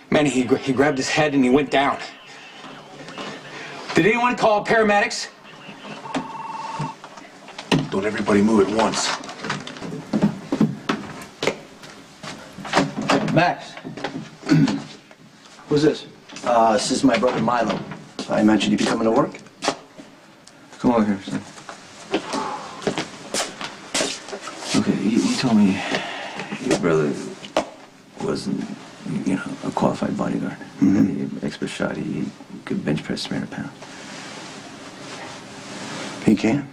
Man, he grabbed his head and he went down. Did anyone call paramedics? Don't everybody move at once. Max. Who's this? This is my brother Milo. I mentioned he'd be coming to work. Come over here, son. Okay, you told me your brother wasn't, you know, a qualified bodyguard. Mm-hmm. Expert shot, he could bench press 300 pounds. He can.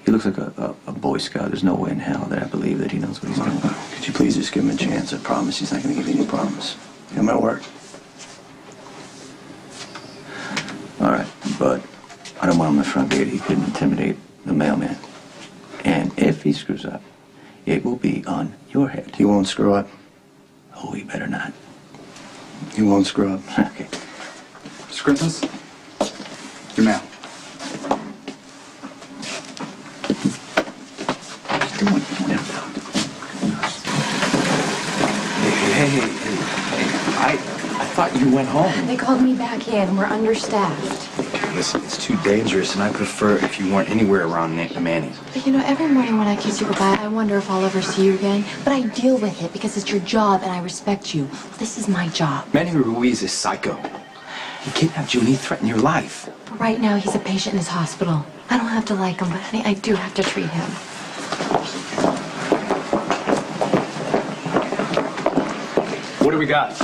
He looks like a Boy Scout. There's no way in hell that I believe that he knows what he's doing. Could you please just give him a chance? I promise he's not going to give you any promise. It might work. All right, but I don't want him in the front gate. He could intimidate the mailman. And if he screws up, it will be on your head. He won't screw up. Oh, he better not. He won't screw up. Okay. Mr. Christmas? Your mail. Hey, I thought you went home. They called me back in. We're understaffed. Listen, it's too dangerous, and I prefer if you weren't anywhere around Manny's. But you know, every morning when I kiss you goodbye, I wonder if I'll ever see you again. But I deal with it because it's your job and I respect you. This is my job. Manny Ruiz is psycho. He kidnapped you and he threatened your life. But right now, he's a patient in his hospital. I don't have to like him, but honey, I do have to treat him. What do we got?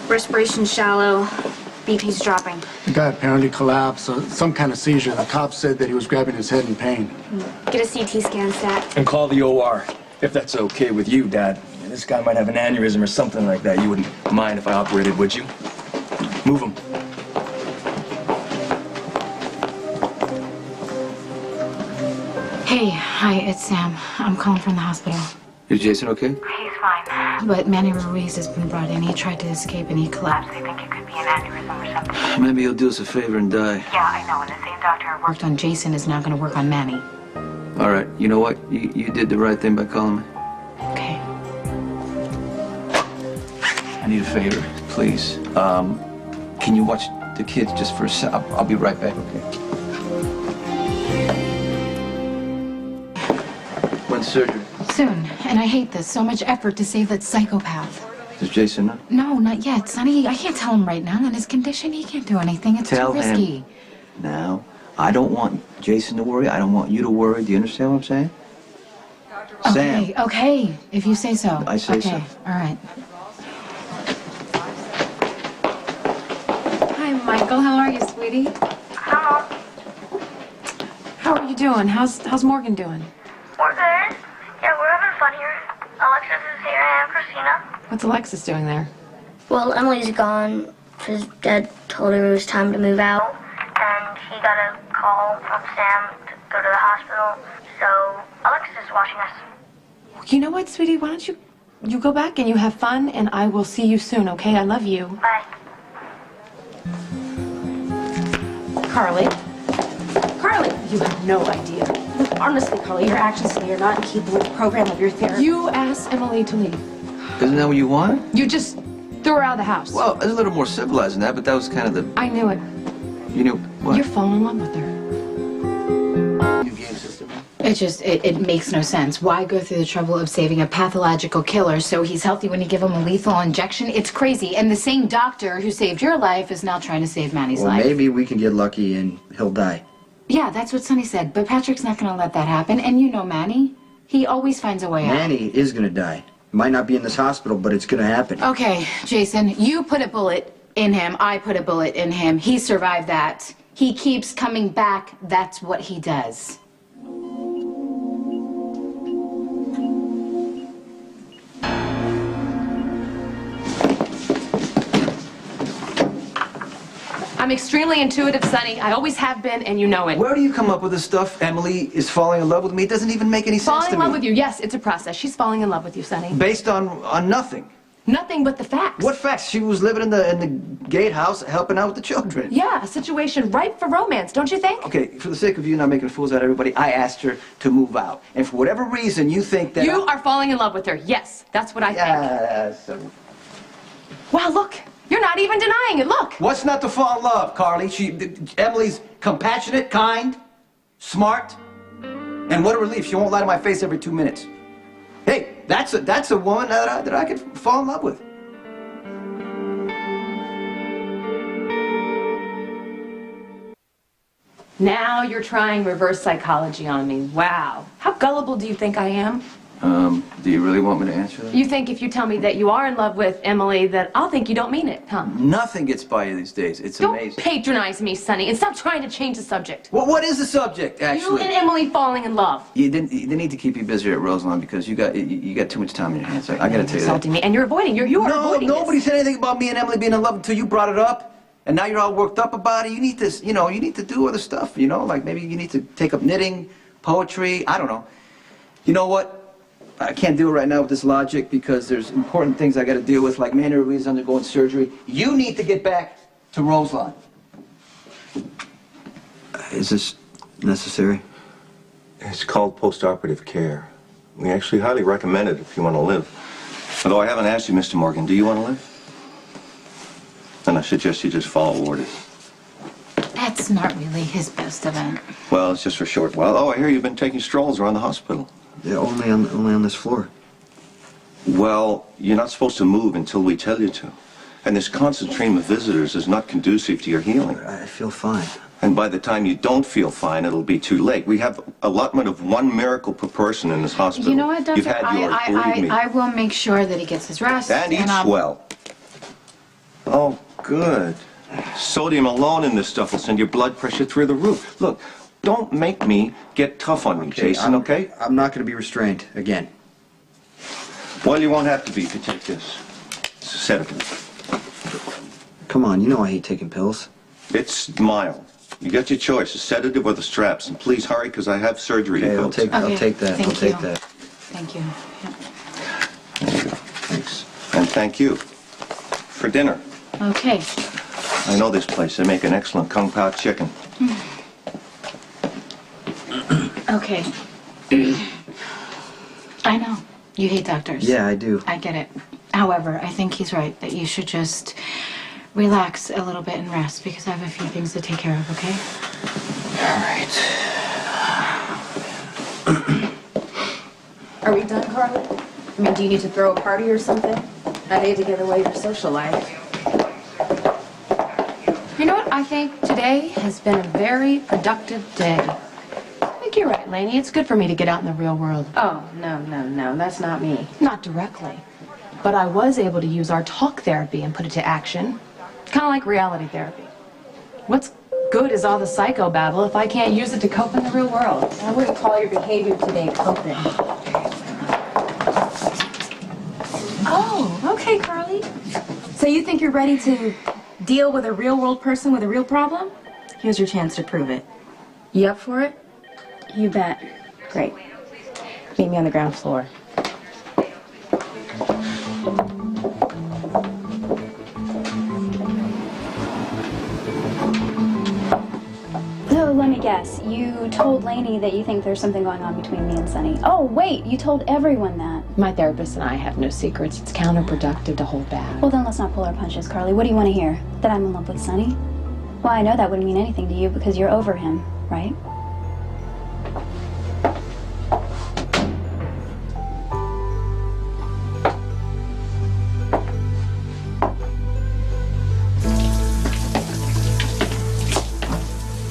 Respiration shallow. BP's dropping. The guy apparently collapsed, some kind of seizure. The cops said that he was grabbing his head in pain. Get a CT scan stat. And call the OR, if that's okay with you, Dad. This guy might have an aneurysm or something like that. You wouldn't mind if I operated, would you? Move him. Hey, hi, it's Sam. I'm calling from the hospital. Is Jason okay? He's fine. But Manny Ruiz has been brought in. He tried to escape and he collapsed. They think it could be an aneurysm or something. Maybe he'll do us a favor and die. Yeah, I know. And the same doctor who worked on Jason is now going to work on Manny. All right, you know what? You did the right thing by calling me. Okay. I need a favor, please. Can you watch the kids just for a sec? I'll be right back, okay? When's surgery? Soon. And I hate this. So much effort to save that psychopath. Does Jason know? No, not yet, Sonny. I can't tell him right now. In his condition, he can't do anything. It's Tell too risky. him now. I don't want Jason to worry. I don't want you to worry. Do you understand what I'm saying? Okay, Sam. okay. If you say so. I say so. Okay, all right. Hi, Michael. How are you, sweetie? Hello. How are you doing? How's Morgan doing? We're good. Yeah, we're having fun here. Alexis is here and Christina. What's Alexis doing there? Well, Emily's gone. His dad told her it was time to move out. And he got a call from Sam to go to the hospital. So Alexis is watching us. You know what, sweetie? Why don't you go back and you have fun, and I will see you soon, okay? I love you. Bye. Carly? Carly! You have no idea. Look, honestly, Carly, your actions today are not in keeping with the program of your therapy. You asked Emily to leave. Isn't that what you wanted? You just threw her out of the house. Well, it's a little more civilized than that, but that was kind of the... I knew it. You knew what? You're falling in love with her. New game system. It makes no sense. Why go through the trouble of saving a pathological killer so he's healthy when you give him a lethal injection? It's crazy. And the same doctor who saved your life is now trying to save Manny's Well, life. maybe we can get lucky and he'll die. Yeah, that's what Sonny said. But Patrick's not going to let that happen. And you know Manny. He always finds a way out. Manny is gonna die. Might not be in this hospital, but it's gonna happen. Okay, Jason, you put a bullet in him. I put a bullet in him. He survived that. He keeps coming back. That's what he does. I'm extremely intuitive, Sonny. I always have been, and you know it. Where do you come up with this stuff? Emily is falling in love with me. It doesn't even make any sense to me. Falling in love with you. Yes, it's a process. She's falling in love with you, Sonny. Based on nothing. Nothing but the facts. What facts? She was living in the gatehouse helping out with the children. Yeah, a situation ripe for romance, don't you think? Okay, for the sake of you not making fools out of everybody, I asked her to move out. And for whatever reason, you think that You are falling in love with her. Yes, that's what I think. Yes. Wow, look. You're not even denying it. Look. What's not to fall in love, Carly? Emily's compassionate, kind, smart, and what a relief. She won't lie to my face every 2 minutes. Hey, that's a woman that I could fall in love with. Now you're trying reverse psychology on me. Wow. How gullible do you think I am? Do you really want me to answer that? You think if you tell me that you are in love with Emily that I'll think you don't mean it, huh? Nothing gets by you these days. It's Don't amazing. patronize me, Sonny, and stop trying to change the subject. Well, what is the subject, You actually? and Emily falling in love. They need to keep you busy at Roseland because you got too much time in your hands. I gotta tell you that. Insulting me, and you're avoiding. You are No, avoiding nobody this. said anything about me and Emily being in love until you brought it up. And now you're all worked up about it. You need to, you need to do other stuff, like maybe you need to take up knitting, poetry, I don't know. You know what? I can't do it right now with this logic because there's important things I got to deal with, like Manny Ruiz undergoing surgery. You need to get back to Roselawn. Is this necessary? It's called post-operative care. We actually highly recommend it if you want to live. Although I haven't asked you, Mr. Morgan, do you want to live? Then I suggest you just follow orders. That's not really his best event. Well, it's just for a short while. Oh, I hear you've been taking strolls around the hospital. Yeah, only on this floor. Well, you're not supposed to move until we tell you to. And this constant stream of visitors is not conducive to your healing. I feel fine. And by the time you don't feel fine, it'll be too late. We have allotment of 1 miracle per person in this hospital. You know what, Doctor? You've had yours, believe me. I will make sure that he gets his rest. And eats I'll- well. Oh, good. Sodium alone in this stuff will send your blood pressure through the roof. Look, don't make me get tough on you, Jason, okay? I'm not going to be restrained again. Well, you won't have to be if you take this. It's a sedative. Come on, you know I hate taking pills. It's mild. You got your choice, a sedative or the straps. And please hurry, because I have surgery to Okay, go I'll take that. Thank I'll take you. that. Thank you. Yeah. There you go. Thanks. And thank you for dinner. Okay. I know this place. They make an excellent Kung Pao chicken. Okay. I know. You hate doctors. Yeah, I do. I get it. However, I think he's right that you should just relax a little bit and rest because I have a few things to take care of, okay? All right. Are we done, Carly? I mean, do you need to throw a party or something? I hate to give away your social life. You know what? I think today has been a very productive day. I think you're right, Lainey. It's good for me to get out in the real world. Oh, no. That's not me. Not directly. But I was able to use our talk therapy and put it to action. Kind of like reality therapy. What's good is all the psychobabble if I can't use it to cope in the real world. I wouldn't call your behavior today coping. Oh, okay, Carly. So you think you're ready to deal with a real-world person with a real problem? Here's your chance to prove it. You up for it? You bet. Great. Meet me on the ground floor. So let me guess. You told Lainey that you think there's something going on between me and Sonny. Oh, wait. You told everyone that. My therapist and I have no secrets. It's counterproductive to hold back. Well, then let's not pull our punches, Carly. What do you want to hear? That I'm in love with Sonny? Well, I know that wouldn't mean anything to you because you're over him, right?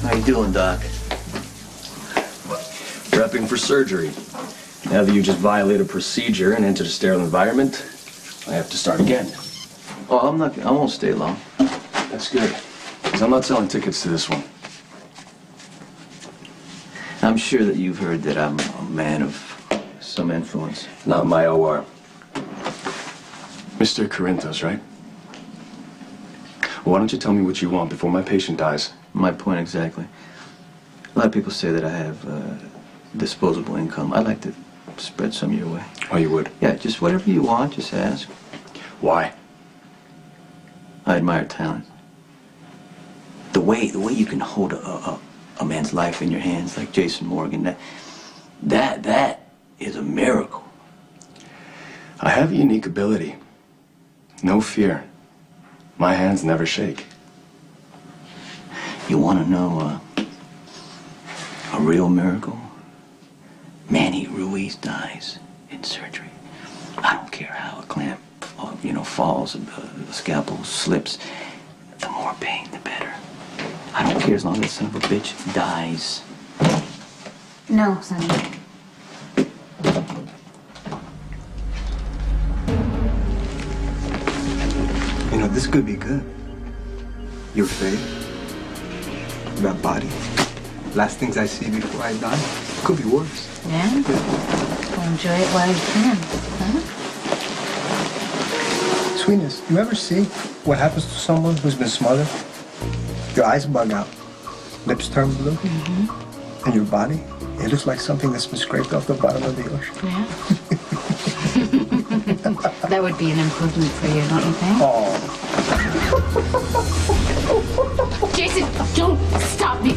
How you doing, Doc? Prepping for surgery. Now that you just violated procedure and entered a sterile environment, I have to start again. Oh, I won't stay long. That's good, because I'm not selling tickets to this one. I'm sure that you've heard that I'm a man of some influence. Not my OR. Mr. Corinthos, right? Well, why don't you tell me what you want before my patient dies? My point exactly. A lot of people say that I have disposable income. I'd like to spread some your way. Oh, you would? Yeah, just whatever you want, just ask. Why? I admire talent. The way you can hold a man's life in your hands like Jason Morgan, that is a miracle. I have a unique ability. No fear. My hands never shake. You want to know a real miracle? Manny Ruiz dies in surgery. I don't care how a clamp, falls, the scalpel slips. The more pain, the better. I don't care as long as that son of a bitch dies. No, Sonny. You know, this could be good. Your face, that body, last things I see before I die, could be worse. Yeah? Well, enjoy it while you can, huh? Sweetness, you ever see what happens to someone who's been smothered? Your eyes bug out, lips turn blue, and your body, it looks like something that's been scraped off the bottom of the ocean. Yeah? That would be an improvement for you, don't you think? Oh. Jason, don't stop me!